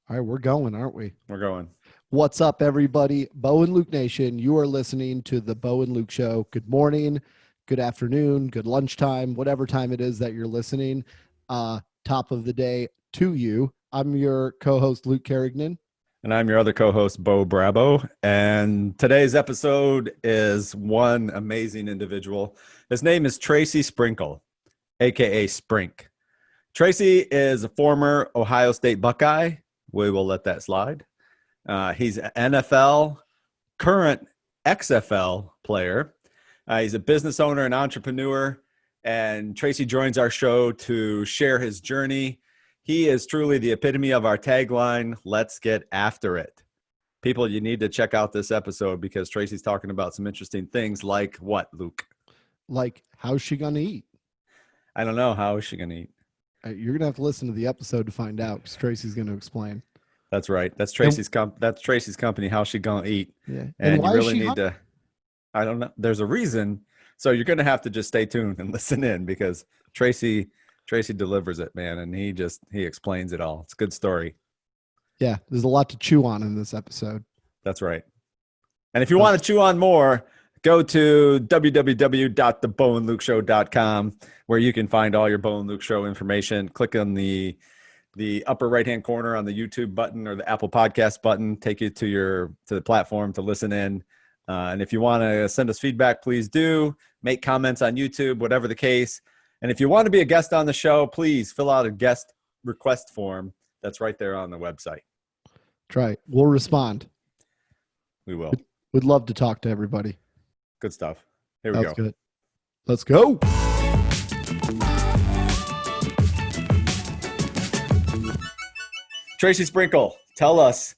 All right, we're going, aren't we? We're going. What's up, everybody? Bo and Luke Nation, you are listening to the Bo and Luke Show. Good morning, good afternoon, good lunchtime, whatever time it is that you're listening. Top of the day to you. I'm your co-host, Luke Carignan. And I'm your other co-host, Bo Brabo. And today's episode is one amazing individual. His name is Tracy Sprinkle, a.k.a. Sprink. Tracy is a former Ohio State Buckeye. We will let that slide. He's an NFL, current XFL player. He's a business owner and entrepreneur. And Tracy joins our show to share his journey. He is truly the epitome of our tagline, let's get after it. People, you need to check out this episode because Tracy's talking about some interesting things like what, Luke? Like, how's she going to eat? I don't know. How is she going to eat? You're going to have to listen to the episode to find out because Tracy's going to explain. That's right. That's Tracy's company. How's she going to eat? Yeah. And why you really need to, I don't know. There's a reason. So you're going to have to just stay tuned and listen in because Tracy delivers it, man. And he explains it all. It's a good story. Yeah. There's a lot to chew on in this episode. That's right. And if you want to chew on more, go to www.theboandlukeshow.com where you can find all your Bo and Luke Show information. Click on the upper right-hand corner on the YouTube button or the Apple Podcast button, take you to the platform to listen in. And if you want to send us feedback, please do. Make comments on YouTube, whatever the case. And if you want to be a guest on the show, please fill out a guest request form. That's right there on the website. Try. We'll respond. We will. We'd love to talk to everybody. Good stuff. Here we go. That's good. Let's go. Tracy Sprinkle, tell us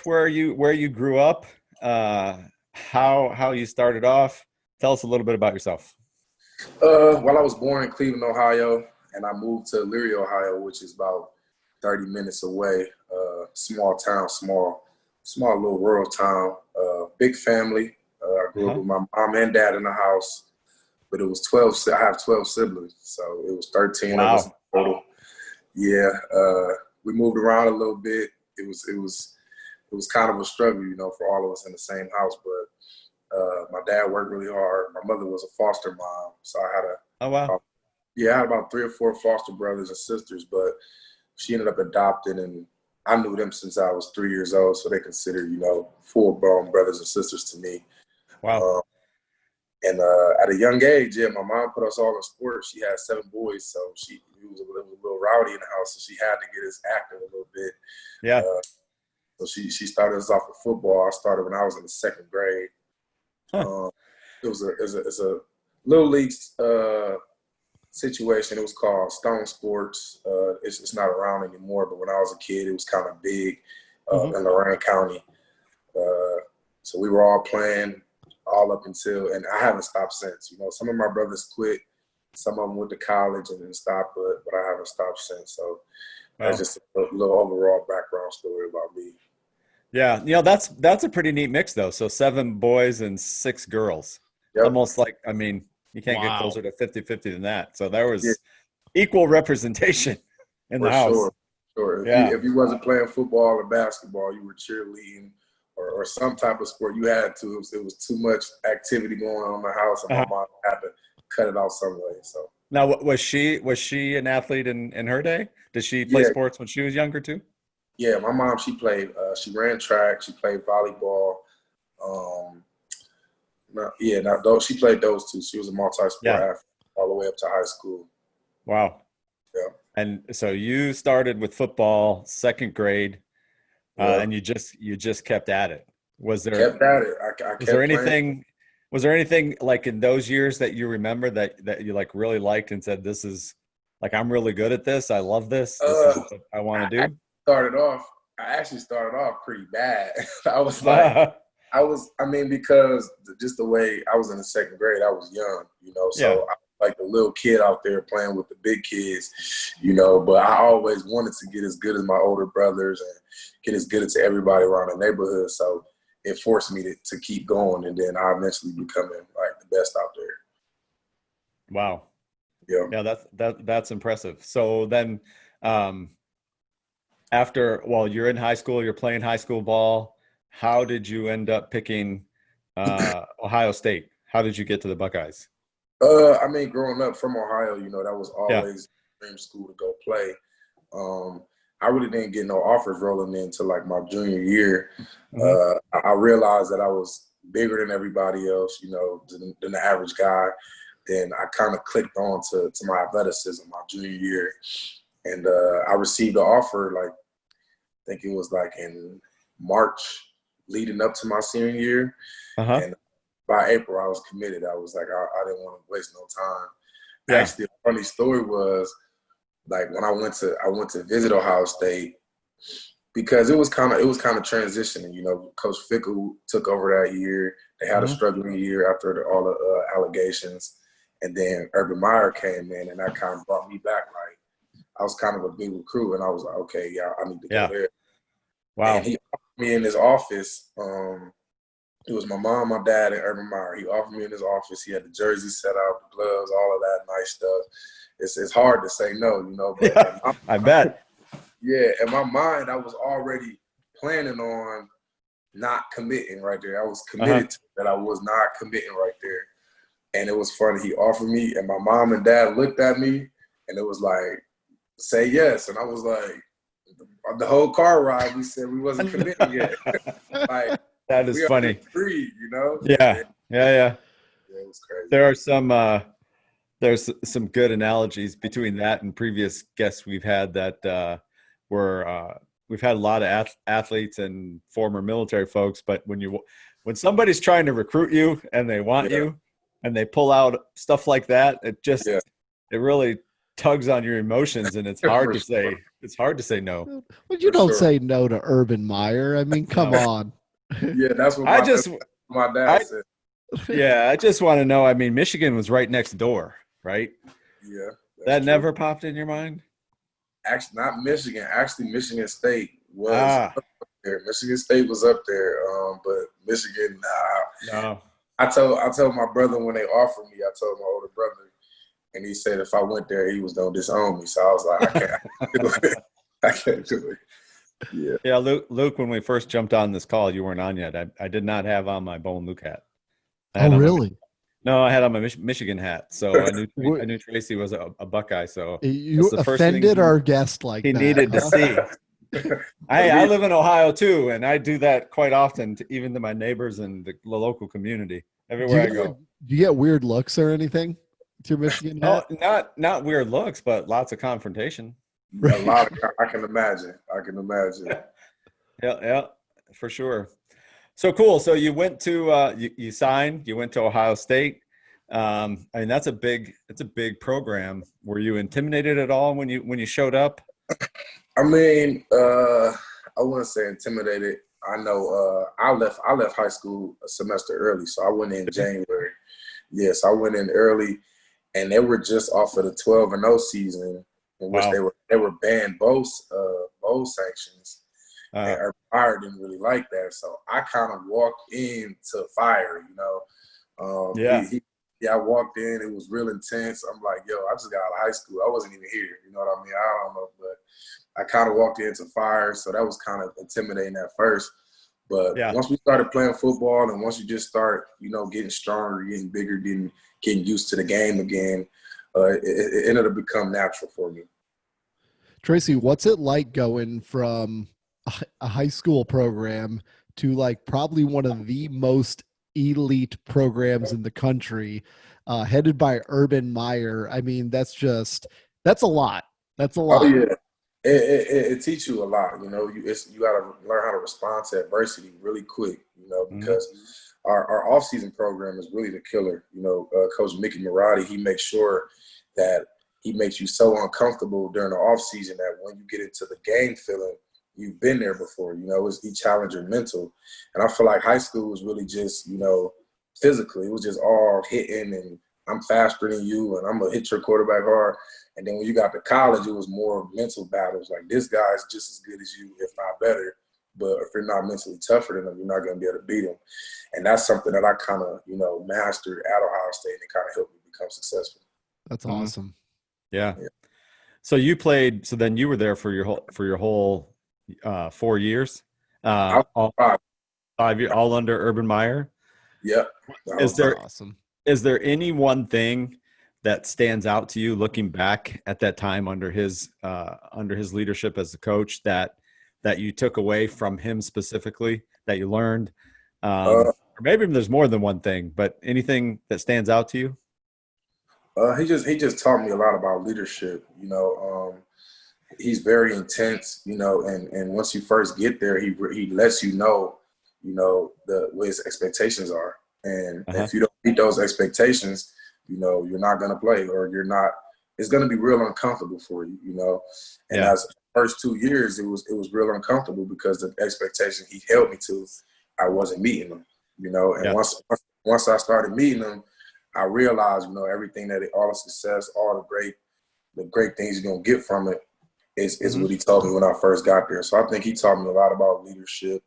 where you grew up, how you started off. Tell us a little bit about yourself. Well, I was born in Cleveland, Ohio, and I moved to Leary, Ohio, which is about 30 minutes away. Small town, small little rural town. Big family. I grew up with my mom and dad in the house, but it was 12. I have 12 siblings, so it was 13 of us in total. Yeah, we moved around a little bit. It was kind of a struggle, for all of us in the same house, but. My dad worked really hard. My mother was a foster mom, so I had I had about 3 or 4 foster brothers and sisters, but she ended up adopting, and I knew them since I was 3 years old, so they considered, full-blown brothers and sisters to me. Wow. And at a young age, my mom put us all in sports. She had 7 boys, so it was a little rowdy in the house, so she had to get us active a little bit. Yeah. So she started us off with football. I started when I was in the 2nd grade. Huh. It was a little league situation. It was called Stone Sports. It's not around anymore, but when I was a kid, it was kind of big in Lorain County. So we were all playing all up until, and I haven't stopped since. Some of my brothers quit, some of them went to college and then stopped, but I haven't stopped since. So that's just a little overall background story about me. Yeah, that's a pretty neat mix though. So 7 boys and 6 girls. Yep. Almost like, you can't get closer to 50-50 than that. So there was equal representation in the house. Sure. Yeah. If you wasn't playing football or basketball, you were cheerleading or some type of sport, you had to. It was too much activity going on in the house, and my mom had to cut it out some way. So now, was she an athlete in her day? Did she play sports when she was younger too? Yeah, my mom, she played, she ran track, she played volleyball. She played those two. She was a multi-sport athlete all the way up to high school. Wow. Yeah. And so you started with football 2nd grade, and you just kept at it. Was there anything like in those years that you remember that you like really liked and said, this is like, I'm really good at this. I love this. This is what I want to do. I actually started off pretty bad. Because just the way I was in the 2nd grade, I was young, so I was like the little kid out there playing with the big kids, but I always wanted to get as good as my older brothers and get as good as everybody around the neighborhood. So it forced me to keep going, and then I eventually becoming like the best out there. Wow. Yeah. Yeah, that's impressive. So then Well, you're in high school, you're playing high school ball. How did you end up picking Ohio State? How did you get to the Buckeyes? I mean, growing up from Ohio, that was Yeah. always dream school to go play. I really didn't get no offers rolling in until like my junior year. I realized that I was bigger than everybody else, than the average guy. Then I kind of clicked on to my athleticism my junior year. And I received an offer, like, I think it was like in March leading up to my senior year. And by April, I was committed. I was like, I didn't want to waste no time. Yeah. Actually, a funny story was, like, when I went to visit Ohio State, because it was kind of transitioning. Coach Fickle took over that year. They had a struggling year after all the allegations, and then Urban Meyer came in, and that kind of brought me back. Like, I was kind of a big recruit, and I was like, okay, yeah, I need to go there. Wow. And he offered me in his office. It was my mom, my dad, and Urban Meyer. He offered me in his office. He had the jersey set out, the gloves, all of that nice stuff. It's hard to say no, But yeah, I bet. Yeah, in my mind, I was already planning on not committing right there. I was committed to that. I was not committing right there. And it was funny. He offered me, and my mom and dad looked at me, and it was like, say yes. And I was like, the whole car ride, we said we wasn't committing yet. Like, that is funny. Free, Yeah. Yeah, it was crazy. There are there's some good analogies between that and previous guests we've had that we've had a lot of athletes and former military folks, but when somebody's trying to recruit you and they want you and they pull out stuff like that, it really tugs on your emotions, and it's hard to say no. Well, you don't say no to Urban Meyer. I mean, come on. Yeah, that's what my dad said. Yeah, I just want to know. I mean, Michigan was right next door, right? Yeah. That never popped in your mind? Actually, not Michigan. Actually, Michigan State was up there. Michigan State was up there, but Michigan, no. I told my brother when they offered me. I told my older brother, and he said if I went there, he was gonna disown me. So I was like, I can't do it. I can't do it. Yeah, Luke, when we first jumped on this call, you weren't on yet. I did not have on my Bo and Luke hat. Oh, really? No, I had on my Michigan hat. So I knew Tracy was a Buckeye. So you offended our guest like he that. needed to see. I live in Ohio too, and I do that quite often, even to my neighbors and the local community. Everywhere I go. Do you get weird looks or anything with your Michigan hat? Not weird looks, but lots of confrontation. A lot of, I can imagine. Yeah, for sure. So cool. So you went to you signed. You went to Ohio State. I mean, that's a big program. Were you intimidated at all when you showed up? I mean, I wouldn't say intimidated. I know I left high school a semester early, so I went in January. Yes, I went in early, and they were just off of the 12-0 season, in which they were banned bowl sanctions. And Urban Meyer didn't really like that, so I kind of walked into fire. I walked in. It was real intense. I'm like, yo, I just got out of high school. I wasn't even here. You know what I mean? I don't know, but I kind of walked into fire, so that was kind of intimidating at first. But once we started playing football, and once you just start, getting stronger, getting bigger, getting used to the game again, it ended up becoming natural for me. Tracy, what's it like going from a high school program to like probably one of the most elite programs in the country, headed by Urban Meyer? I mean, that's a lot. That's a lot. Oh, yeah. It teaches you a lot. You got to learn how to respond to adversity really quick, because our off-season program is really the killer. Coach Mickey Marotti, he makes sure that he makes you so uncomfortable during the off-season that when you get into the game feeling, you've been there before. He challenged your mental. And I feel like high school was really just, physically. It was just all hitting, and I'm faster than you, and I'm going to hit your quarterback hard. And then when you got to college, it was more mental battles. Like, this guy's just as good as you, if not better. But if you're not mentally tougher than him, you're not going to be able to beat him. And that's something that I kind of, mastered at Ohio State, and it kind of helped me become successful. That's awesome. Yeah. So you played. So then you were there for your whole 4 years, I was all 5. 5 years, all under Urban Meyer. Yep. I Is was there Awesome. is there any one thing that stands out to you looking back at that time under his leadership as a coach that you took away from him specifically that you learned? uh, Or maybe there's more than one thing, but anything that stands out to you? he just taught me a lot about leadership. He's very intense. And once you first get there, he lets you know, what his expectations are. And if you don't meet those expectations, you're not gonna play, or you're not. It's gonna be real uncomfortable for you. And as the first 2 years, it was real uncomfortable because the expectation he held me to, I wasn't meeting them. And once I started meeting them, I realized, everything all the success, all the great things you're gonna get from it is what he told me when I first got there. So I think he taught me a lot about leadership.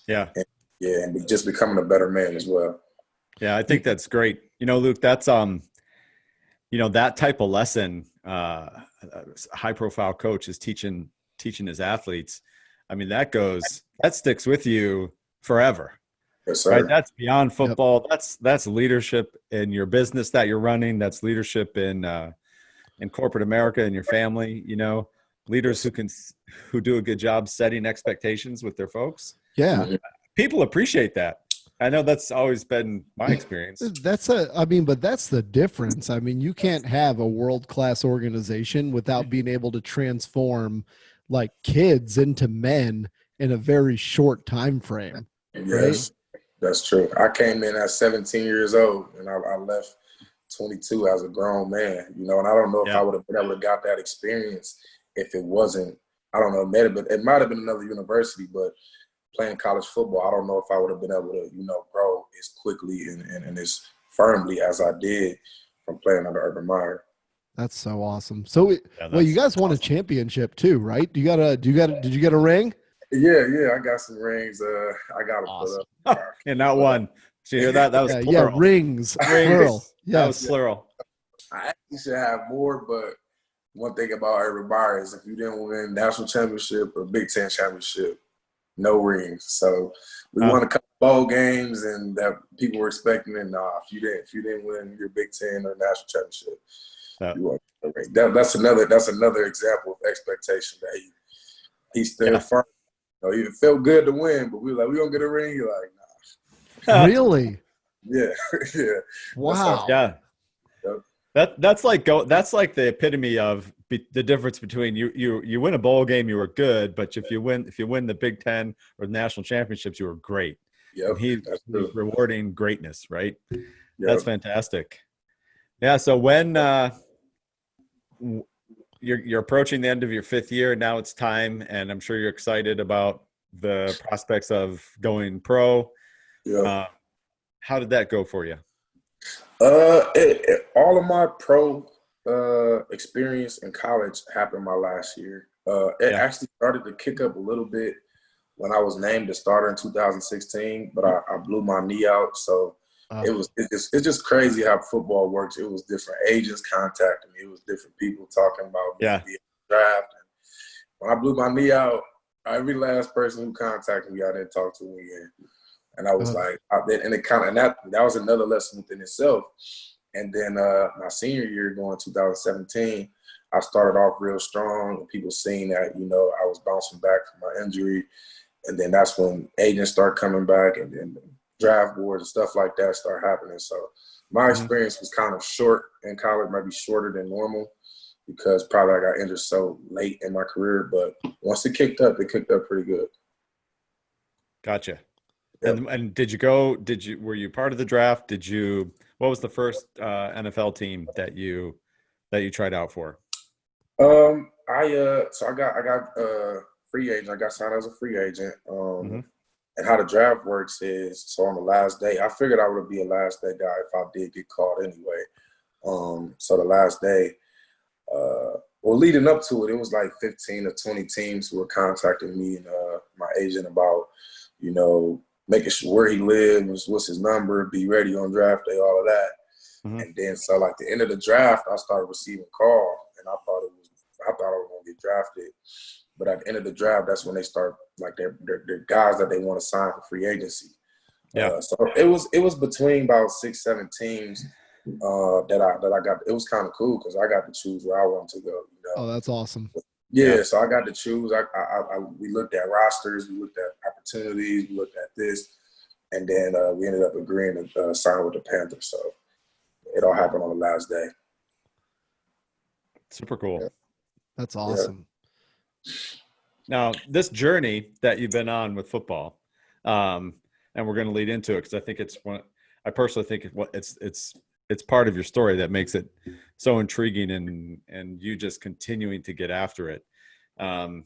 And just becoming a better man as well. Yeah, I think that's great. Luke, that's that type of lesson, a high profile coach is teaching his athletes. I mean, that sticks with you forever. Yes, sir. Right? That's beyond football. Yep. That's leadership in your business that you're running. That's leadership in corporate America and your family. Leaders who do a good job setting expectations with their folks. Yeah. People appreciate that. I know that's always been my experience. But that's the difference. I mean, you can't have a world-class organization without being able to transform like kids into men in a very short time frame. Yes, right? That's true. I came in at 17 years old and I left 22 as a grown man, and I don't know if I would have been able to got that experience if it wasn't, I don't know, it might have been another university, but playing college football, I don't know if I would have been able to, grow as quickly and as firmly as I did from playing under Urban Meyer. That's so awesome. So, you guys won a championship too, right? Did you get a ring? Yeah, I got some rings. I got to put up. And not one. Did you hear that? That was plural. Yeah, rings. Plural. Yes. That was plural. I actually should have more, but one thing about Urban Meyer is if you didn't win national championship or Big Ten championship, no rings. So we won a couple bowl games, and that people were expecting it. Nah, if you didn't win your Big Ten or national championship, you won a ring. That's another example of expectation that he stood firm. It felt good to win, but we were like, we don't get a ring. You're like, nah. Really? Yeah. Wow. Yeah. That's like the epitome of the difference between you win a bowl game, you were good, but if you win the Big Ten or the national championships, you were great. Yeah, he's rewarding greatness, right? Yep. That's fantastic. Yeah. So when you're approaching the end of your 5th year, now it's time, and I'm sure you're excited about the prospects of going pro. Yeah. How did that go for you? All of my pro experience in college happened my last year. It actually started to kick up a little bit when I was named the starter in 2016, but I blew my knee out. So it's just crazy how football works. It was different agents contacting me. It was different people talking about me being draft. And when I blew my knee out, every last person who contacted me, I didn't talk to them again. And I was like, that was another lesson within itself. And then my senior year, going 2017, I started off real strong, and people seeing that, I was bouncing back from my injury. And then that's when agents start coming back, and then draft boards and stuff like that start happening. So my experience was kind of short in college, maybe shorter than normal, because probably I got injured so late in my career. But once it kicked up pretty good. Gotcha. Yep. And were you part of the draft? What was the first NFL team that you tried out for? I got free agent. I got signed as a free agent. And how the draft works is, so on the last day, I figured I would be a last day guy if I did get called anyway. So the last day, leading up to it, it was like 15 or 20 teams who were contacting me and my agent about, making sure where he lives, what's his number, be ready on draft day, all of that. And then, so like the end of the draft, I started receiving calls, and I thought I was going to get drafted. But at the end of the draft, that's when they start like their guys that they want to sign for free agency. Yeah. So it was between about 6-7 teams that I got. It was kind of cool because I got to choose where I wanted to go. You know? Oh, that's awesome. Yeah, so I got to choose. We looked at rosters, we looked at opportunities, we looked at this, and then we ended up agreeing to sign with the Panthers. So it all happened on the last day. Super cool. Yeah. That's awesome. Yeah. Now, this journey that you've been on with football, and we're going to lead into it because I think it's one. I personally think it's part of your story that makes it so intriguing, and you just continuing to get after it. One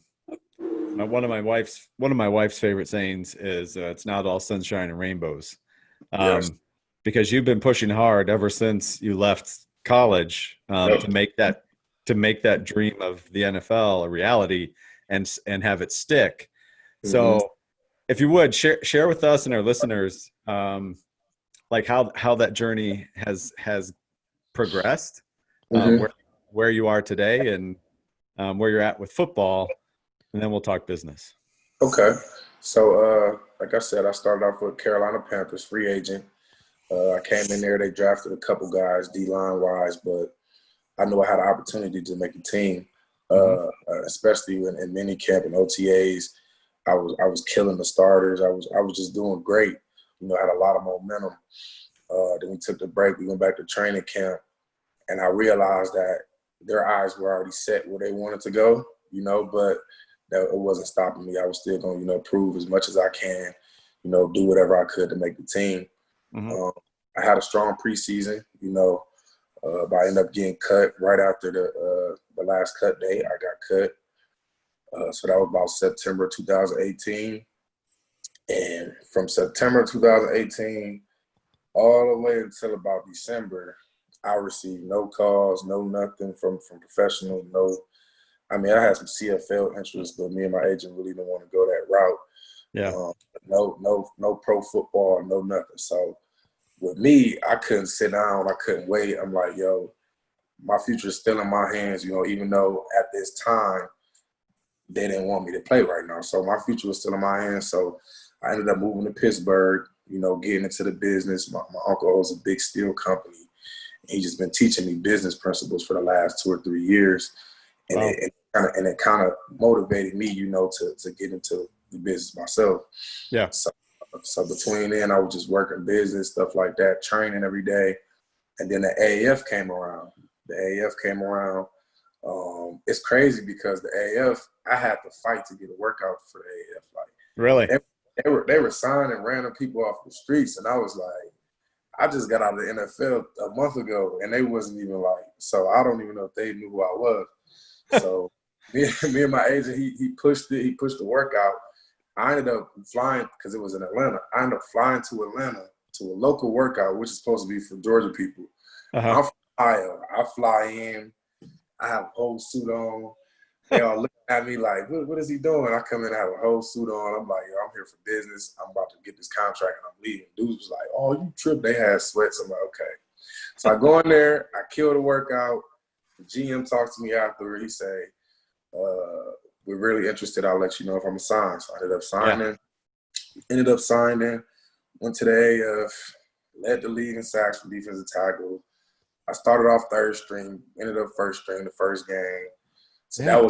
of my wife's favorite sayings is it's not all sunshine and rainbows, Yes. because you've been pushing hard ever since you left college to make that dream of the NFL a reality and have it stick. Mm-hmm. So if you would share with us and our listeners, like how that journey has progressed, where you are today, and where you're at with football, and then we'll talk business. Okay. So, like I said, I started off with Carolina Panthers, free agent. I came in there. They drafted a couple guys, D-line wise, but I knew I had an opportunity to make the team, especially in mini camp and OTAs. I was killing the starters. I was just doing great. You know, I had a lot of momentum. Then we took the break. We went back to training camp, and I realized that their eyes were already set where they wanted to go, you know, but that it wasn't stopping me. I was still going to, you know, prove as much as I can, you know, do whatever I could to make the team. Mm-hmm. I had a strong preseason, you know, but I ended up getting cut right after the last cut date. I got cut. So that was about September 2018. And from September 2018 all the way until about December, I received no calls, no nothing from professionals. No, I mean, I had some CFL interests, but me and my agent really didn't want to go that route. Yeah. No pro football, no nothing. So with me, I couldn't sit down. I couldn't wait. I'm like, yo, my future is still in my hands, you know, even though at this time they didn't want me to play right now. So my future was still in my hands. So I ended up moving to Pittsburgh, you know, getting into the business. My uncle owns a big steel company. He's just been teaching me business principles for the last 2 or 3 years. And wow. it kind of motivated me, you know, to get into the business myself. Yeah. So between then, I was just working business, stuff like that, training every day. And then the AAF came around. It's crazy because the AAF, I had to fight to get a workout for the AAF. Like, really? They were signing random people off the streets, and I was like, I just got out of the NFL a month ago, and they wasn't even like, so I don't even know if they knew who I was. So me and my agent, he pushed it. He pushed the workout. I ended up flying because it was in Atlanta. I ended up flying to Atlanta to a local workout, which is supposed to be for Georgia people. I'm from Ohio. I fly in. I have a whole suit on. They all looking at me like, what is he doing? I come in, I have a whole suit on. I'm like, yo, I'm here for business. I'm about to get this contract and I'm leaving. Dudes was like, oh, you tripped. They had sweats. I'm like, okay. So I go in there. I kill the workout. The GM talks to me after. He say, we're really interested. I'll let you know if I'm assigned. So I ended up signing. Went to the AF. Led the league in sacks for defensive tackle. I started off third string. Ended up first string the first game. So that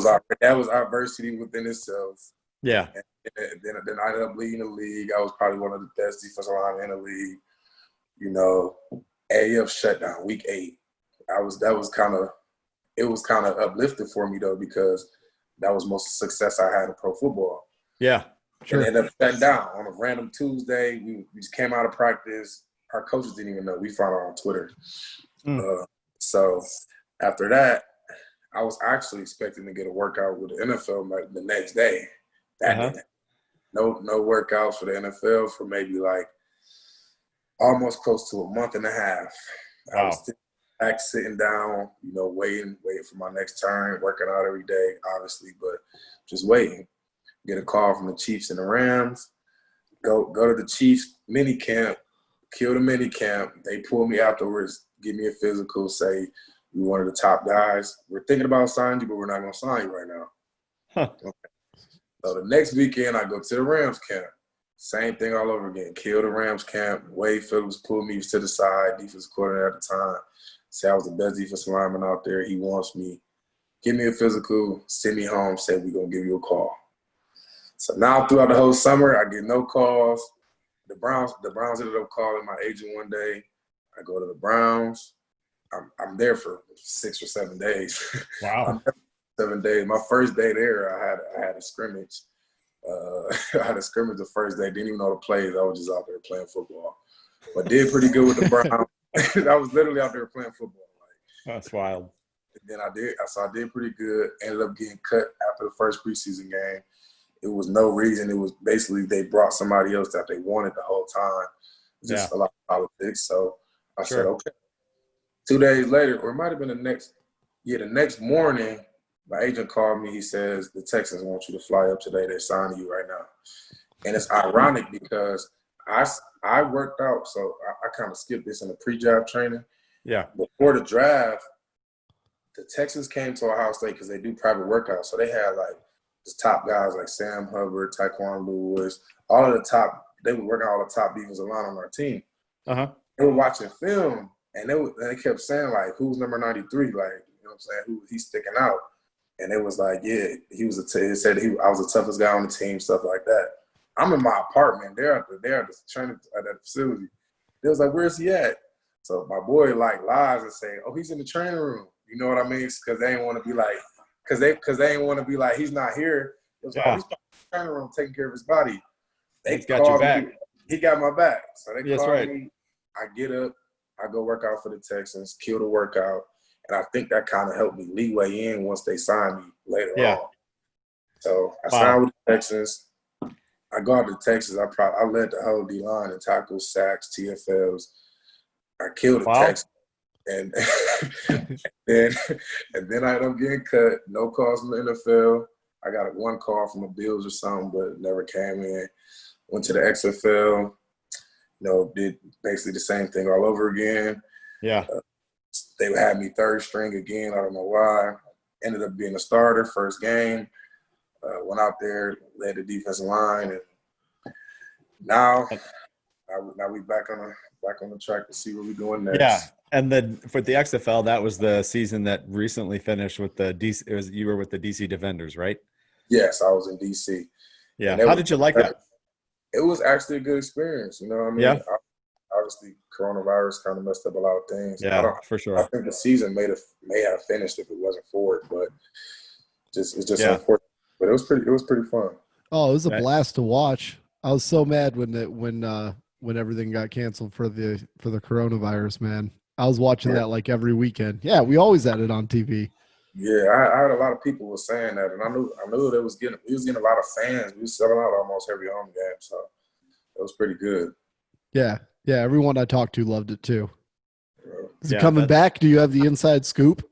was our varsity within itself. Yeah. And then I ended up leading the league. I was probably one of the best defensive linemen in the league. You know, AF shut down week 8. It was kind of uplifted for me though, because that was most success I had in pro football. Yeah. Sure. And it ended up shutting down on a random Tuesday. We just came out of practice. Our coaches didn't even know. We found out on Twitter. So after that, I was actually expecting to get a workout with the NFL the next day. No workouts for the NFL for maybe like almost close to a month and a half. Wow. I was still back sitting down, you know, waiting for my next turn, working out every day, obviously, but just waiting. Get a call from the Chiefs and the Rams. Go to the Chiefs mini camp, kill the mini camp. They pull me afterwards, give me a physical, say, you're one of the top guys. We're thinking about signing you, but we're not going to sign you right now. Huh. So the next weekend, I go to the Rams camp. Same thing all over again. Kill the Rams camp. Wade Phillips pulled me to the side, defense coordinator at the time. Said I was the best defensive lineman out there. He wants me. Give me a physical, send me home, said we're going to give you a call. So now throughout the whole summer, I get no calls. The Browns ended up calling my agent one day. I go to the Browns. I'm there for 6 or 7 days. Wow. I'm there for 7 days. My first day there, I had a scrimmage. I had a scrimmage the first day. Didn't even know the plays. I was just out there playing football. But did pretty good with the Browns. I was literally out there playing football. That's wild. And then I did pretty good. Ended up getting cut after the first preseason game. It was no reason. It was basically they brought somebody else that they wanted the whole time. Just a lot of politics. So I said, okay. 2 days later, or it might have been the next morning, my agent called me. He says, the Texans want you to fly up today. They're signing you right now. And it's ironic because I worked out, so I kind of skipped this in the pre-draft training. Yeah. Before the draft, the Texans came to Ohio State because they do private workouts. So they had like the top guys like Sam Hubbard, Tyquan Lewis, all of the top. They were working all the top defensive line on our team. Uh-huh. They were watching film, and they kept saying like, "Who's number 93?" Like, you know what I'm saying? Who he's sticking out? And it was like, yeah, he was it said I was the toughest guy on the team, stuff like that. I'm in my apartment. They're at the training at that facility. They was like, "Where's he at?" So my boy like lies and say, "Oh, he's in the training room." You know what I mean? Because they ain't want to be like, because they ain't want to be like, he's not here. It was like, he's in the training room taking care of his body. He's got your back. He got my back. So they called right. me. I get up. I go work out for the Texans, kill the workout. And I think that kind of helped me leeway in once they signed me later on. So I signed with the Texans. I go out to Texas. I led the whole D-line in tackles, sacks, TFLs. I killed the Texans. And then I ended up getting cut. No calls from the NFL. I got one call from the Bills or something, but it never came in. Went to the XFL. Did basically the same thing all over again. Yeah. They had me third string again. I don't know why. Ended up being a starter first game. Went out there, led the defensive line, and now we back on the track to see what we're doing next. Yeah, and then for the XFL, that was the season that recently finished with the DC. You were with the DC Defenders, right? Yes, I was in DC. Yeah. How did you like that? It was actually a good experience. You know what I mean? Yeah. Obviously, coronavirus kind of messed up a lot of things. Yeah, for sure. I think the season may have finished if it wasn't for it, but it's just unfortunate. But it was pretty fun. Oh, it was a blast to watch. I was so mad when everything got canceled for the coronavirus, man. I was watching that like every weekend. Yeah, we always had it on TV. Yeah, I heard a lot of people were saying that, and I knew that he was getting a lot of fans. We were selling out almost every home game, so it was pretty good. Yeah, everyone I talked to loved it too. Is it coming back? Do you have the inside scoop?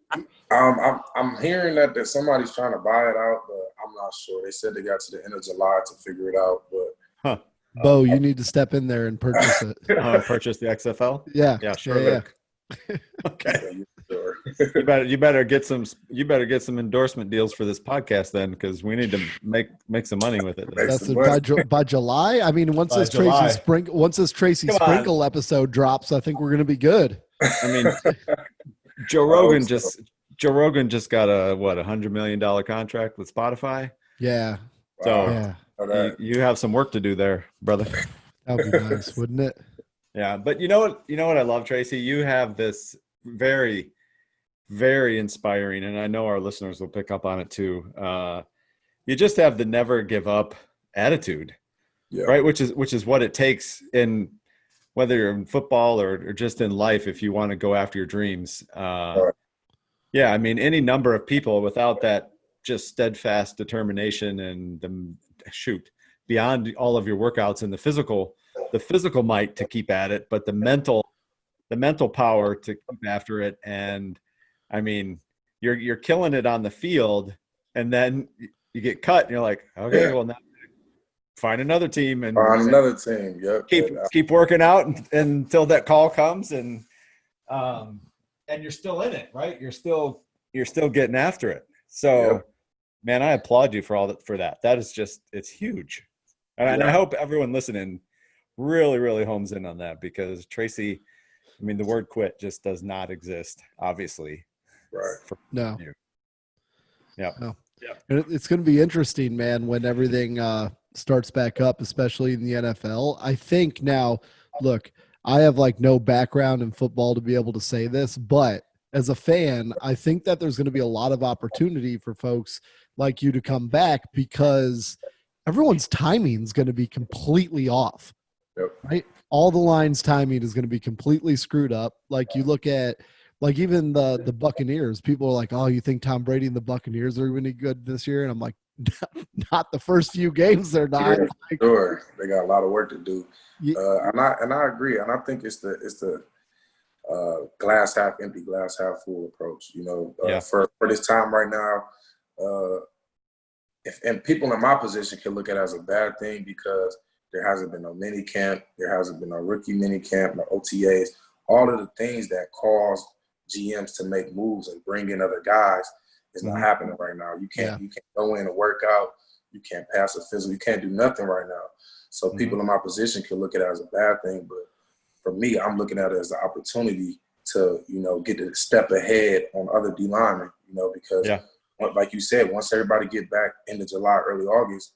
I'm hearing that somebody's trying to buy it out, but I'm not sure. They said they got to the end of July to figure it out, but Bo, you need to step in there and purchase it. Purchase the XFL? Yeah. Yeah, sure. Yeah. Okay. You better get some endorsement deals for this podcast then, because we need to make some money with it. That's by July. I mean, once this Tracy Sprinkle episode drops, I think we're going to be good. I mean, Joe Rogan just got a $100 million contract with Spotify. Yeah. So you have some work to do there, brother. That would be nice, wouldn't it? Yeah, but you know what I love, Tracy? You have this very, very inspiring, and I know our listeners will pick up on it too. You just have the never give up attitude, right? Which is what it takes in whether you're in football or just in life, if you want to go after your dreams. Yeah, I mean, any number of people without that just steadfast determination and beyond all of your workouts and the physical might to keep at it, but the mental power to keep after it. And I mean, you're killing it on the field, and then you get cut and you're like, okay, well now find another team and another team. Yep. Keep working out until that call comes, and you're still in it, right? You're still getting after it. So man, I applaud you for that. That is just, it's huge. And I hope everyone listening really, really homes in on that, because Tracy, I mean, the word quit just does not exist, obviously. Right. No. Yeah. No. And it's going to be interesting, man, when everything starts back up, especially in the NFL. I think now, look, I have like no background in football to be able to say this, but as a fan, I think that there's going to be a lot of opportunity for folks like you to come back, because everyone's timing is going to be completely off. Yep. Right? All the lines timing is going to be completely screwed up. Like you look at, like even the Buccaneers, people are like, "Oh, you think Tom Brady and the Buccaneers are any good this year?" And I'm like, "Not the first few games, they're not." Yeah, Like, sure, they got a lot of work to do, yeah, and I agree, and I think it's the glass half empty, glass half full approach. You know, for this time right now, and people in my position can look at it as a bad thing, because there hasn't been no mini camp, there hasn't been no rookie mini camp, no OTAs, all of the things that cause GMs to make moves and bring in other guys is not happening right now. You can't go in and work out, you can't pass a physical, you can't do nothing right now. So people in my position can look at it as a bad thing, but for me, I'm looking at it as an opportunity to, you know, get a step ahead on other D linemen, you know, because like you said, once everybody get back into July, early August,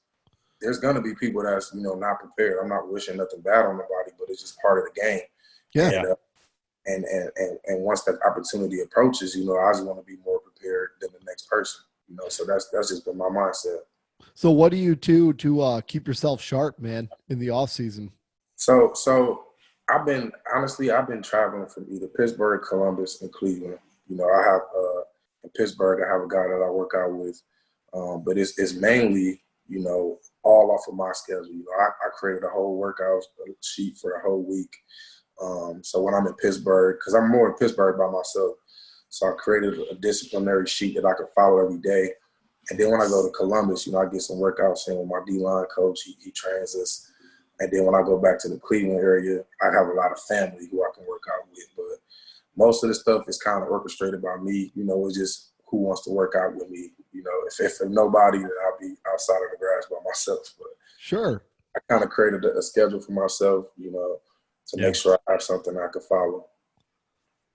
there's going to be people that's, you know, not prepared. I'm not wishing nothing bad on nobody, but it's just part of the game. yeah. And once that opportunity approaches, you know, I just want to be more prepared than the next person, you know. So that's just been my mindset. So what do you do to keep yourself sharp, man, in the off season? So I've been traveling from either Pittsburgh, Columbus, and Cleveland. You know, I have in Pittsburgh, I have a guy that I work out with, but it's mainly, you know, all off of my schedule. You know, I created a whole workout sheet for the whole week. So when I'm in Pittsburgh, because I'm more in Pittsburgh by myself, so I created a disciplinary sheet that I could follow every day. And then when I go to Columbus, you know, I get some workouts in with my D-line coach. He trains us. And then when I go back to the Cleveland area, I have a lot of family who I can work out with. But most of the stuff is kind of orchestrated by me. You know, it's just who wants to work out with me. You know, if nobody, then I'll be outside of the grass by myself. But Sure. I kind of created a schedule for myself, you know, to make sure I have something I can follow.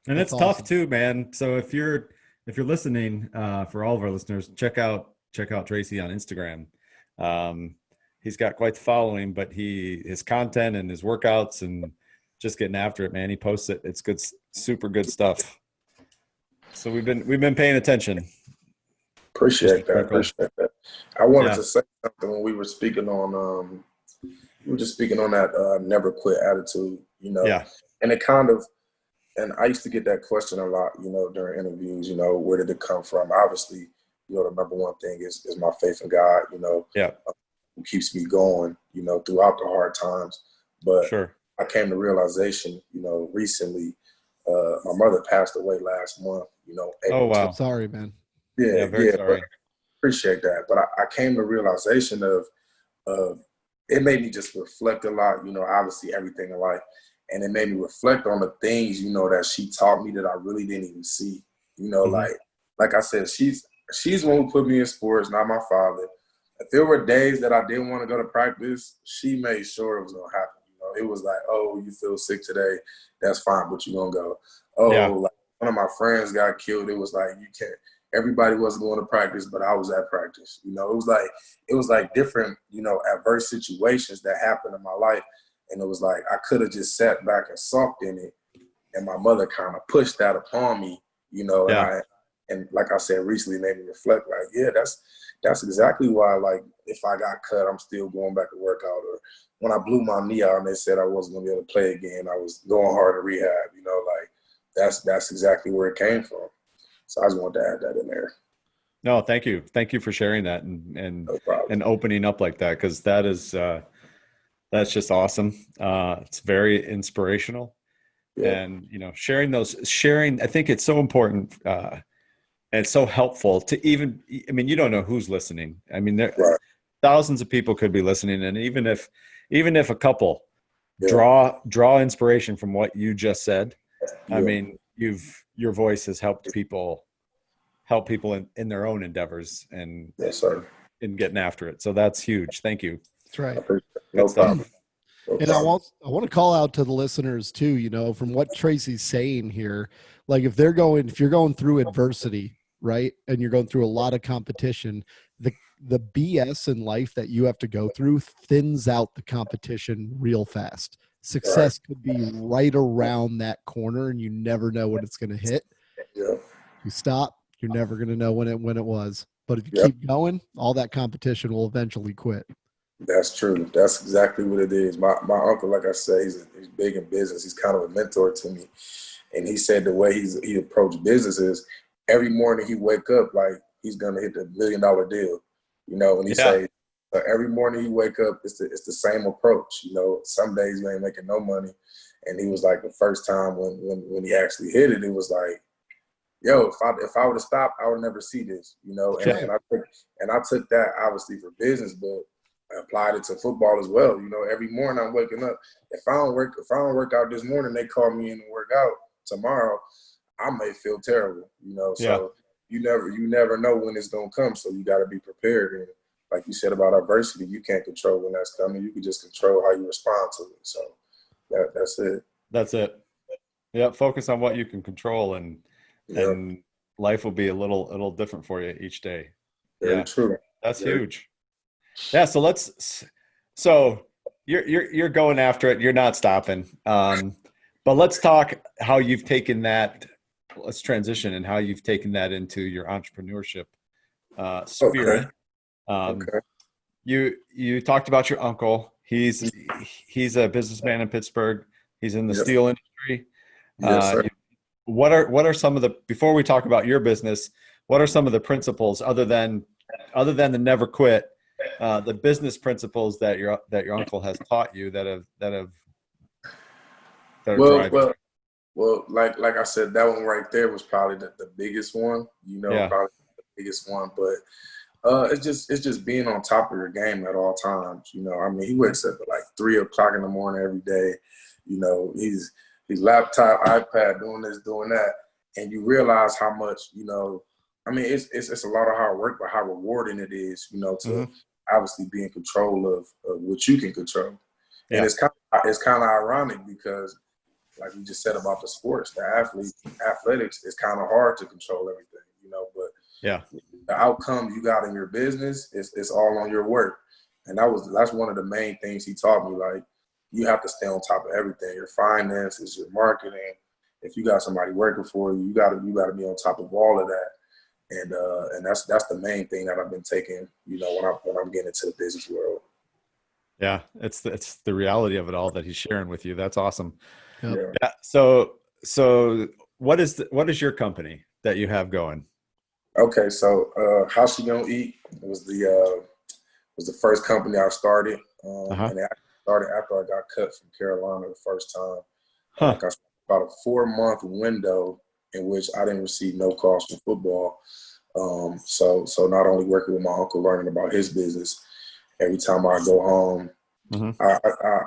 And it's tough too, man. So if you're listening, for all of our listeners, check out Tracy on Instagram. He's got quite the following, but his content and his workouts and just getting after it, man. He posts it. It's good, super good stuff. So we've been paying attention. Appreciate that. I wanted to say something when we were speaking on that never quit attitude, you know. Yeah. And and I used to get that question a lot, you know, during interviews, you know, where did it come from? Obviously, you know, the number one thing is my faith in God, you know. Yeah. Who keeps me going, you know, throughout the hard times. But I came to realization, you know, recently, my mother passed away last month, you know. Oh, wow. Sorry, man. Yeah, very sorry. Appreciate that. But I came to realization of it made me just reflect a lot, you know, obviously everything in life. And it made me reflect on the things, you know, that she taught me that I really didn't even see. You know, like I said, she's the one who put me in sports, not my father. If there were days that I didn't want to go to practice, she made sure it was going to happen. You know, it was like, oh, you feel sick today, that's fine, but you're going to go. Oh, like one of my friends got killed. It was like, you can't. Everybody wasn't going to practice, but I was at practice. You know, it was like different, you know, adverse situations that happened in my life. And it was like I could have just sat back and sulked in it. And my mother kind of pushed that upon me, you know, and like I said, recently made me reflect like, yeah, that's exactly why, like, if I got cut, I'm still going back to work out. Or when I blew my knee out and they said I wasn't going to be able to play again, I was going hard to rehab, you know, like that's exactly where it came from. So I just wanted to add that in there. No, thank you. Thank you for sharing that and opening up like that, because that is that's just awesome. It's very inspirational. Yeah. And, you know, sharing, I think it's so important. And it's so helpful to I mean, you don't know who's listening. I mean, thousands of people could be listening. And even if a couple draw inspiration from what you just said, I mean, your voice has helped people help people in their own endeavors and Yes, sir. in getting after it. So that's huge. Thank you. That's right. No stuff. problem. No And problem. I want to call out to the listeners too, you know, from what Tracy's saying here, like if you're going through adversity, right, and you're going through a lot of competition, the BS in life that you have to go through thins out the competition real fast. Success could be right around that corner and you never know when it's going to hit. Yeah. You stop, you're never going to know when it was. But if you Yep. keep going, all that competition will eventually quit. That's true. That's exactly what it is. My uncle, like I said, he's big in business. He's kind of a mentor to me. And he said the way he approached business is every morning he wake up like he's gonna hit the $1 million deal. You know, and he say every morning he wake up, it's the same approach. You know, some days you ain't making no money. And he was like the first time when he actually hit it, it was like, yo, if I would have stopped, I would never see this. You know, and I took that obviously for business, but I applied it to football as well. You know, every morning I'm waking up. If I don't work out this morning, they call me in to work out tomorrow, I may feel terrible. You know, so you never know when it's gonna come. So you got to be prepared. And like you said about adversity, you can't control when that's coming. You can just control how you respond to it. So that's it. That's it. Yeah, focus on what you can control, and life will be a little different for you each day. Very true. That's huge. Yeah, so you're going after it. You're not stopping. But let's talk how you've taken that. Let's transition and how you've taken that into your entrepreneurship spirit. Okay. You talked about your uncle. He's a businessman in Pittsburgh. He's in the steel industry. Yes, sir. What are some of the, before we talk about your business, what are some of the principles other than the never quit, the business principles that your uncle has taught you that are driving? Well, like I said, that one right there was probably the biggest one, you know, probably the biggest one. But it's just being on top of your game at all times. You know, I mean, he wakes up at like 3 o'clock in the morning every day. You know, he's laptop, iPad, doing this, doing that, and you realize how much, you know. I mean, it's a lot of hard work, but how rewarding it is, you know, to obviously be in control of what you can control. Yeah. And it's kind of ironic because, like you just said about the sports, the athletics, it's kind of hard to control everything, you know. But the outcome you got in your business is all on your work, and that's one of the main things he taught me. Like, you have to stay on top of everything, your finances, your marketing. If you got somebody working for you, you gotta be on top of all of that. And that's the main thing that I've been taking, you know, when I'm getting into the business world. Yeah, it's the reality of it all that he's sharing with you. That's awesome. Yep. Yeah. So what is your company that you have going? Okay, so How She Gonna Eat was the first company I started, and it started after I got cut from Carolina the first time. Like I started about a 4-month window in which I didn't receive no calls from football. So not only working with my uncle, learning about his business, every time I go home, I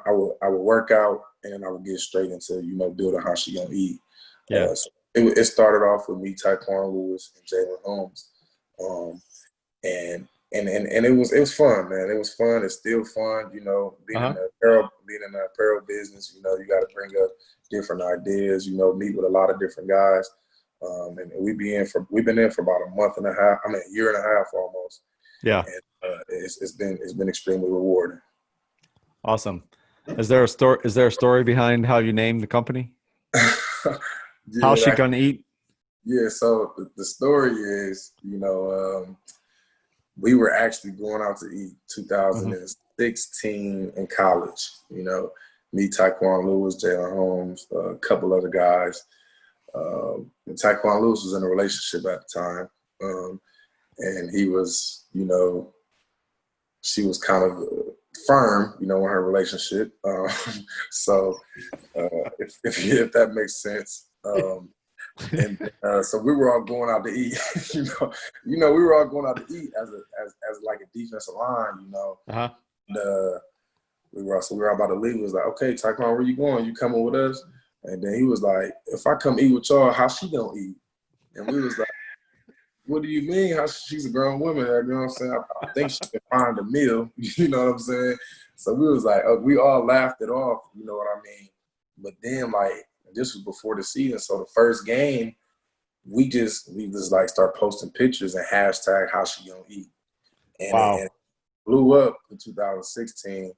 would work out, and then I would get straight into, you know, building How She Gonna Eat. Yeah. So it started off with me, Tyquan Lewis, and Jalyn Holmes, and it was fun, man. It was fun. It's still fun, you know, being in the apparel business. You know, you got to bring up different ideas. You know, meet with a lot of different guys, and we've been in for about a month and a half. I mean, a year and a half almost. Yeah, and it's been extremely rewarding. Awesome. Is there a story behind how you named the company? How's she gonna eat? Yeah. So the story is, you know, we were actually going out to eat 2016 in college. You know, me, Tyquan Lewis, Jalyn Holmes, a couple other guys. And Tyquan Lewis was in a relationship at the time, and he was, you know, she was kind of firm, you know, in her relationship. So if that makes sense. So we were all going out to eat. you know, we were all going out to eat as like a defensive line. You know, and, we were all about to leave. He was like, "Okay, Tyquan, where you going? You coming with us?" And then he was like, "If I come eat with y'all, how she gonna eat?" And we was like, what do you mean? How she's a grown woman? You know what I'm saying? I think she can find a meal. You know what I'm saying? So we was like, we all laughed it off. You know what I mean? But then, like, this was before the season. So the first game, we just like start posting pictures and hashtag how she gonna eat. And, Wow. it blew up in 2016.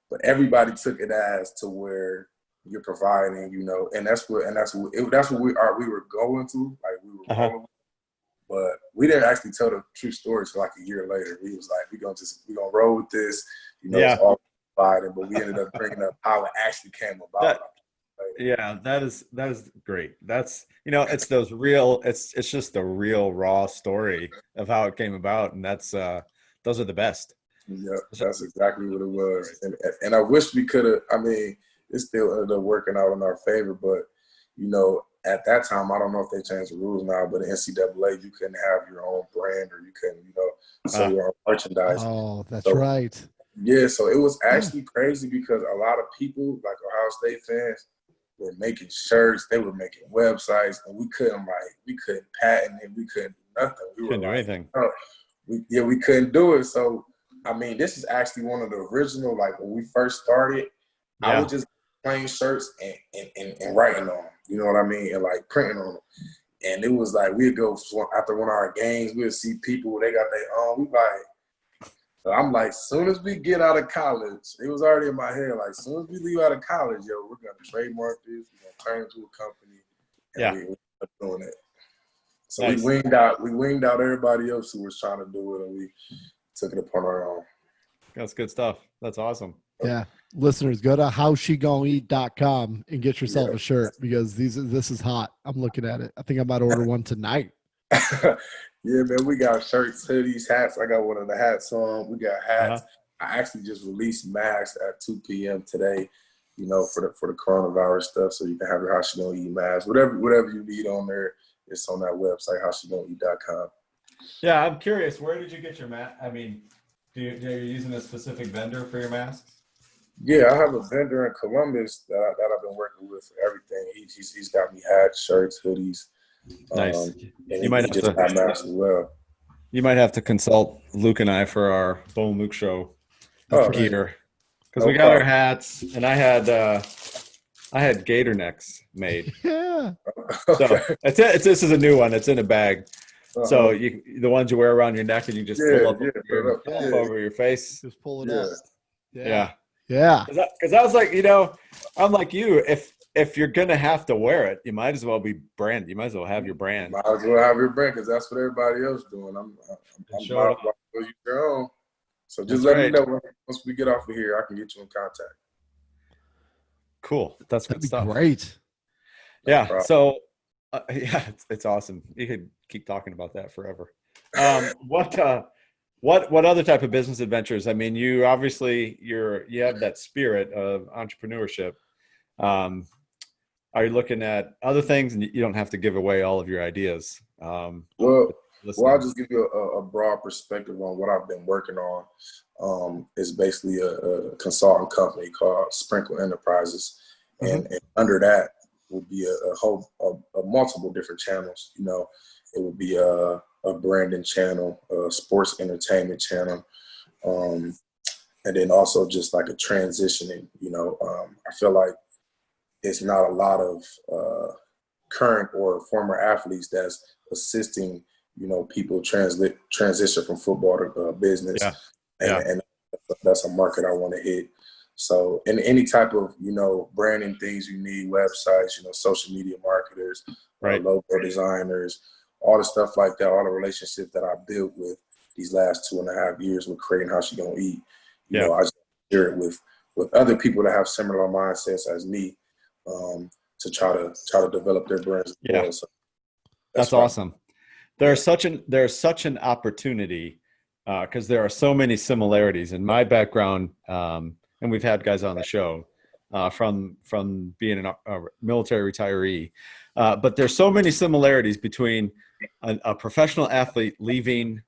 But everybody took it as to where you're providing, you know, and that's what we were going to, like we were rolling with. But we didn't actually tell the true story till like a year later. We was like, we gonna roll with this, you know, it's all provided. But we ended up bringing up how it actually came about. That is great. That's, you know, it's those real, it's just the real raw story of how it came about, and that's those are the best. Yeah, that's exactly what it was. And I wish we could have. I mean, it still ended up working out in our favor, but you know, at that time, I don't know if they changed the rules now, but in NCAA, you couldn't have your own brand, or you couldn't, you know, sell your own merchandise. Oh, that's right. Yeah, so it was actually crazy because a lot of people, like Ohio State fans, were making shirts, they were making websites, and we couldn't patent it, we couldn't do nothing. We couldn't do anything. Oh, we couldn't do it. So I mean, this is actually one of the original, like when we first started, I would just plain shirts and writing on them, you know what I mean, and like printing on them. And it was like we'd go after one of our games, we'd see people, they got their own. We like, so I'm like, as soon as we get out of college, it was already in my head, like, as soon as we leave out of college, yo, we're going to trademark this, we're going to turn it into a company, and we ended up doing it. So nice. we winged out everybody else who was trying to do it, and we took it upon our own. That's good stuff. That's awesome. Yeah. Listeners, go to howshegonnaeat.com and get yourself a shirt, because this is hot. I'm looking at it. I think I might order one tonight. Yeah, man, we got shirts, hoodies, hats. I got one of the hats on. We got hats. I actually just released masks at 2 p.m. today, you know, for the coronavirus stuff, so you can have your How She Gonna Eat mask. Whatever you need on there, it's on that website, howshegonnaeat.com. Yeah, I'm curious, where did you get your mask? I mean, are you using a specific vendor for your masks? Yeah, I have a vendor in Columbus that I've been working with for everything. He's got me hats, shirts, hoodies. Nice. And you might have to masks as well. You might have to consult Luke and I for our Bo and Luke show gear, because we got our hats, and I had gator necks made. Yeah. So this is a new one. It's in a bag. So the ones you wear around your neck, and you just pull up over your face. Just pull it up. Yeah. Because I was like, you know, I'm like you. If you're gonna have to wear it, you might as well be brand. You might as well have your brand. Might as well have your brand, because that's what everybody else doing. I'm sure your own. So just let me know once we get off of here. I can get you in contact. Cool. That's good stuff. Great. Yeah. So it's awesome. You could keep talking about that forever. What other type of business adventures? I mean, you obviously you have that spirit of entrepreneurship. Are you looking at other things? And you don't have to give away all of your ideas. Well, I'll just give you a broad perspective on what I've been working on. It's basically a consulting company called Sprinkle Enterprises, and under that would be a multiple different channels. You know, it would be a branding channel, a sports entertainment channel, and then also just like a transitioning. You know, I feel like it's not a lot of current or former athletes that's assisting, you know, people transition from football to business. And that's a market I want to hit. So, in any type of, you know, branding things you need, websites, you know, social media marketers, logo designers, all the stuff like that, all the relationships that I built with these last 2.5 years with creating How She Gonna Eat. You know, I just share it with other people that have similar mindsets as me, to try to develop their brands. Yeah, so that's awesome. There's such an opportunity, because there are so many similarities in my background, and we've had guys on the show from being a military retiree, but there's so many similarities between a professional athlete leaving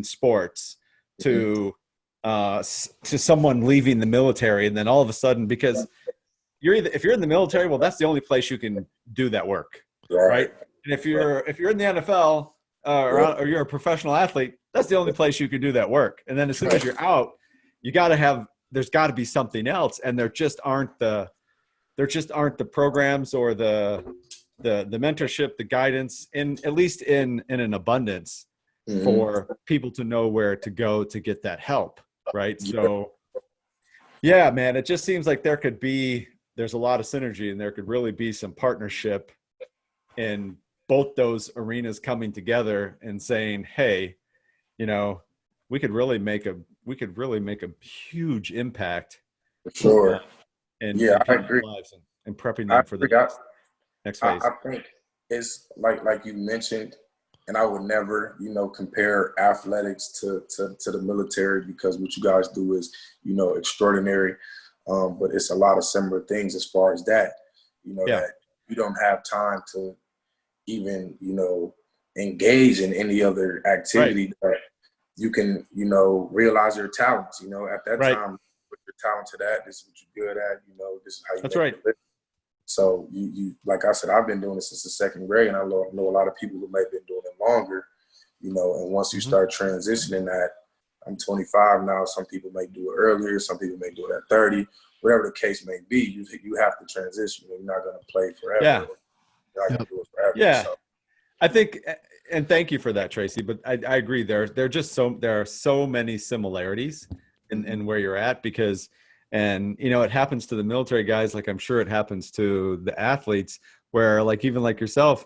sports to someone leaving the military, and then all of a sudden, because if you're in the military, well, that's the only place you can do that work, right? And if you're in the NFL, or you're a professional athlete, that's the only place you can do that work. And then as soon as you're out, there's got to be something else. And there just aren't the programs or the mentorship, the guidance, at least in an abundance for people to know where to go to get that help. Right. So yeah, man, it just seems like there's a lot of synergy, and there could really be some partnership in both those arenas coming together and saying, hey, we could really make a huge impact. For sure. In I agree. Lives and prepping them for the next phase. I think it's like you mentioned, and I would never, compare athletics to the military, because what you guys do is, extraordinary. But it's a lot of similar things as far as that, that you don't have time to even, engage in any other activity that you can, realize your talents, at that time, what you're talented at, this is what you're good at, this is how you That's make right. it. So you like I said, I've been doing this since the second grade, and I know a lot of people who may have been doing it longer, and once you start transitioning that, I'm 25 now, some people may do it earlier, some people may do it at 30, whatever the case may be, you have to transition. You're not going to play forever. Yeah. You're not going to do it forever. Yeah. So. I think, and thank you for that, Tracy, but I agree. There are so many similarities in where you're at, because, and, it happens to the military guys, like I'm sure it happens to the athletes, where even like yourself,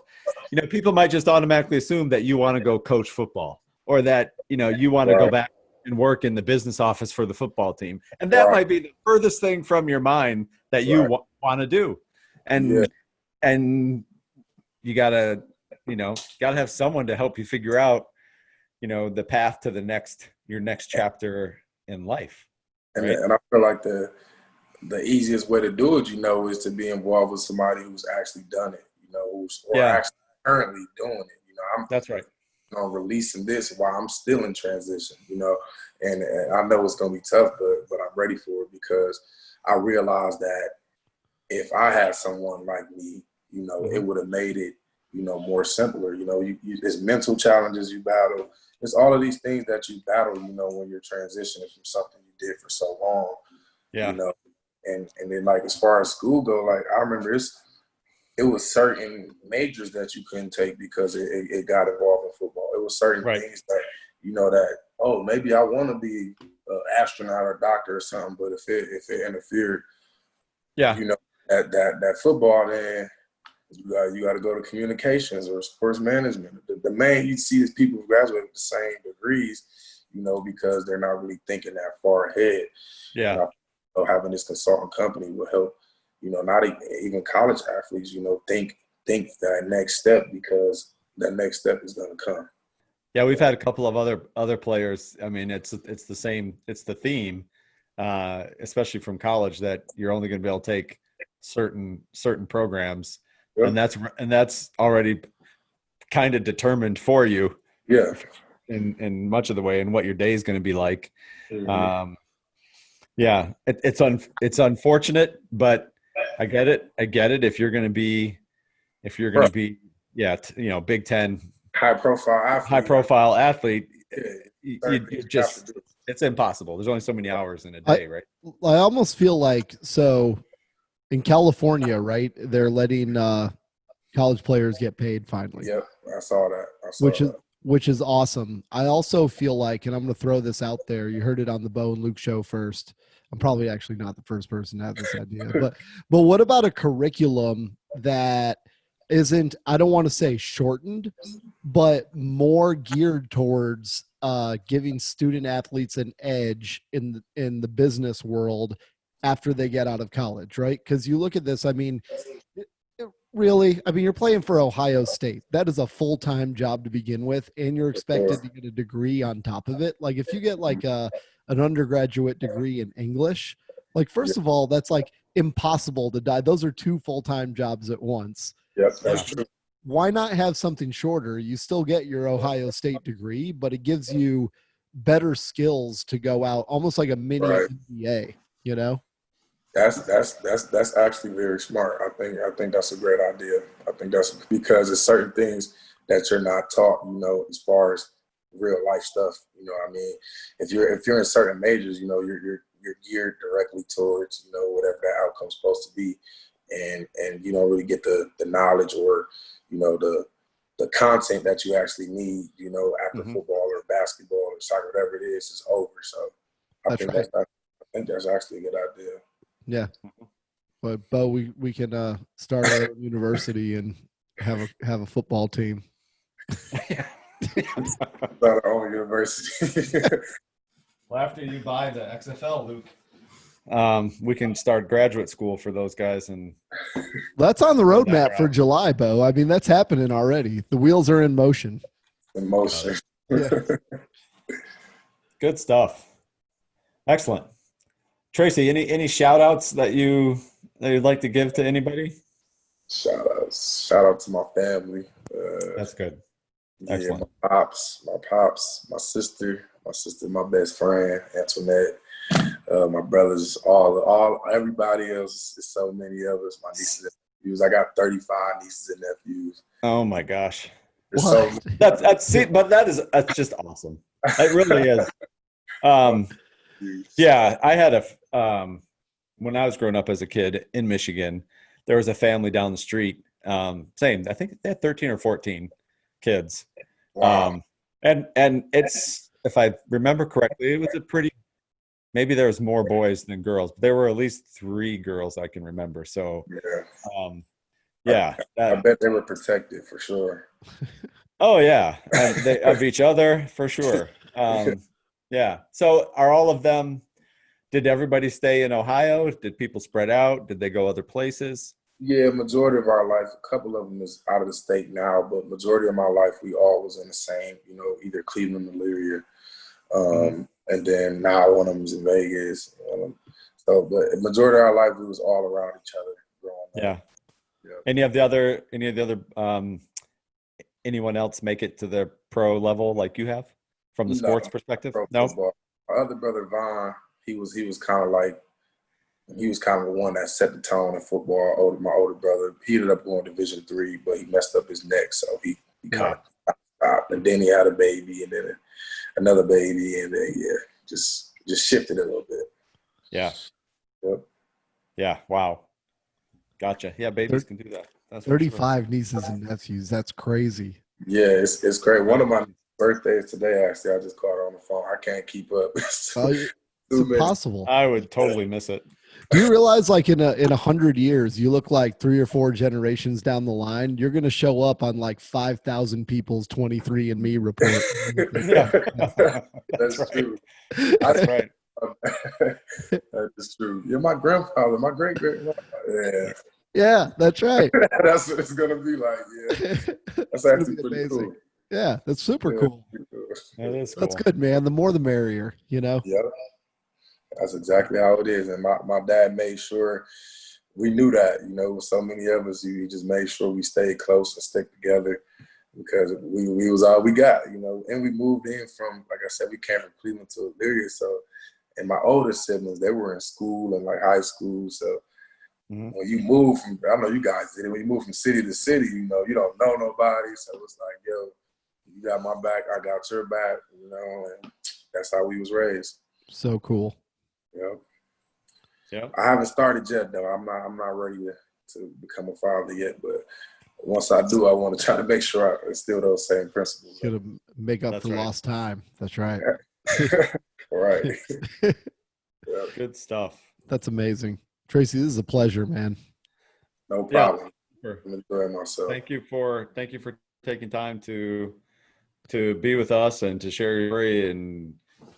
people might just automatically assume that you want to go coach football, or that, you want to go back and work in the business office for the football team. And that might be the furthest thing from your mind that you want to do. And, and you gotta have someone to help you figure out, the path to your next chapter in life. Right? And I feel like the easiest way to do it, is to be involved with somebody who's actually done it, or actually currently doing it. That's right. Releasing this while I'm still in transition, and I know it's going to be tough, but I'm ready for it, because I realized that if I had someone like me, it would have made it, more simpler. There's mental challenges you battle. There's all of these things that you battle, when you're transitioning from something you did for so long. Yeah. And then as far as school go, I remember it was certain majors that you couldn't take because it got involved in football. It was certain things that, that, maybe I want to be an astronaut or a doctor or something, but if it interfered, that football, then you got to go to communications or sports management. The main you see is people who graduate with the same degrees, because they're not really thinking that far ahead. Yeah. Having this consulting company will help, not even college athletes, think that next step, because that next step is going to come. Yeah, we've had a couple of other players. I mean, it's the same. It's the theme, especially from college, that you're only going to be able to take certain programs, and that's already kind of determined for you. Yeah. In much of the way, and what your day is going to be like. Yeah, it's unfortunate, but I get it. If you're going to be, Big Ten, high profile athlete, it's impossible. There's only so many hours in a day, right? I almost feel like, so in California, right, they're letting college players get paid finally. Yep, I saw that. Which is awesome. I also feel like, and I'm going to throw this out there, you heard it on the Bo and Luke show first. I'm probably actually not the first person to have this idea, but what about a curriculum that isn't, I don't want to say shortened, but more geared towards giving student athletes an edge in the business world after they get out of college, right? Because you look at this, I mean, really, I mean, you're playing for Ohio State. That is a full-time job to begin with, and you're expected to get a degree on top of it. Like, if you get an undergraduate degree in English, first of all, that's impossible to die. Those are two full-time jobs at once. Yep, that's true. Why not have something shorter? You still get your Ohio State degree, but it gives you better skills to go out, almost like a mini MBA, That's actually very smart. I think that's a great idea. I think that's because it's certain things that you're not taught, as far as real life stuff. I mean, if you're in certain majors, you're geared directly towards, whatever that outcome's supposed to be. And you don't really get the knowledge or, the content that you actually need, after football or basketball or soccer, whatever it is over. So I think that's actually a good idea. Yeah. But Bo, we can start our own university and have a football team. Start our own university. Well, after you buy the XFL, Luke, we can start graduate school for those guys. And that's on the roadmap for July, Bo. I mean, that's happening already. The wheels are in motion. Yeah. Good stuff. Excellent. Tracy, any shout outs that you'd like to give to anybody? Shout out to my family. That's good. Excellent. Yeah, my pops, my sister, my best friend, Antoinette, my brothers, everybody else. Is so many of us. My nieces and nephews. I got 35 nieces and nephews. Oh my gosh. That's just awesome. It really is. Yeah, I had when I was growing up as a kid in Michigan, there was a family down the street. Same. I think they had 13 or 14 kids. Wow. And it's, if I remember correctly, it was maybe there was more boys than girls, but there were at least 3 girls I can remember. So I bet they were protected for sure. Oh yeah, and of each other for sure. Yeah. So are all of them? Did everybody stay in Ohio? Did people spread out? Did they go other places? Yeah, majority of our life. A couple of them is out of the state now, but majority of my life we all was in the same. Either Cleveland or Elyria, and then now one of them is in Vegas. But majority of our life we was all around each other growing up. Yeah. Any of the other anyone else make it to the pro level like you have from the sports perspective? No. My other brother Vaughn, he was kind of the one that set the tone in football. My older brother, he ended up going Division III, but he messed up his neck, so he kind of stopped. And then he had a baby, and then another baby, and then just shifted a little bit. Yeah. Yep. Yeah. Wow. Gotcha. Yeah, babies can do that. That's 35 nieces and nephews. That's crazy. Yeah, it's great. One of my birthdays today, actually, I just called her on the phone. I can't keep up. It's impossible. I would totally miss it. Do you realize, like in 100 years, you look like 3 or 4 generations down the line, you're going to show up on like 5,000 people's 23andMe report. That's true. That's right. That is true. You're my grandfather, my great-grandfather. Yeah, that's right. That's what it's gonna be like. Yeah, that's actually pretty amazing. Cool. Yeah, that's super cool. That is cool. That's good, man. The more the merrier, Yep. That's exactly how it is. And my dad made sure we knew that, with so many of us, he just made sure we stayed close and stick together because we was all we got, and we moved in from, like I said, we came from Cleveland to Elyria. So, and my older siblings, they were in school and like high school. So when you move from, I know you guys did it, when you move from city to city, you don't know nobody. So it's like, yo, you got my back, I got your back, and that's how we was raised. So cool. Yep. I haven't started yet though. I'm not ready to become a father yet, but once I do, I want to try to make sure I instill those same principles. Gonna make up for lost time. That's right. Right. Good stuff. That's amazing. Tracy, this is a pleasure, man. No problem. I'm enjoying myself. Thank you for taking time to be with us and to share your story and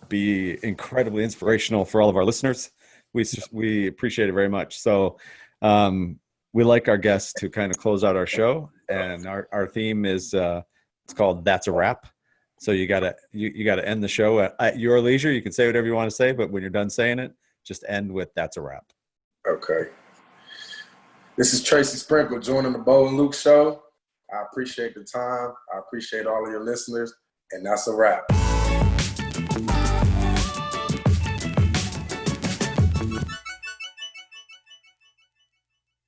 be incredibly inspirational for all of our listeners. We appreciate it very much. So we like our guests to kind of close out our show, and our theme is it's called That's a Wrap. So you gotta end the show at your leisure. You can say whatever you want to say, but when you're done saying it, just end with That's a Wrap. Okay. This is Tracy Sprinkle joining the Bo and Luke show. I appreciate the time. I appreciate all of your listeners, and that's a wrap.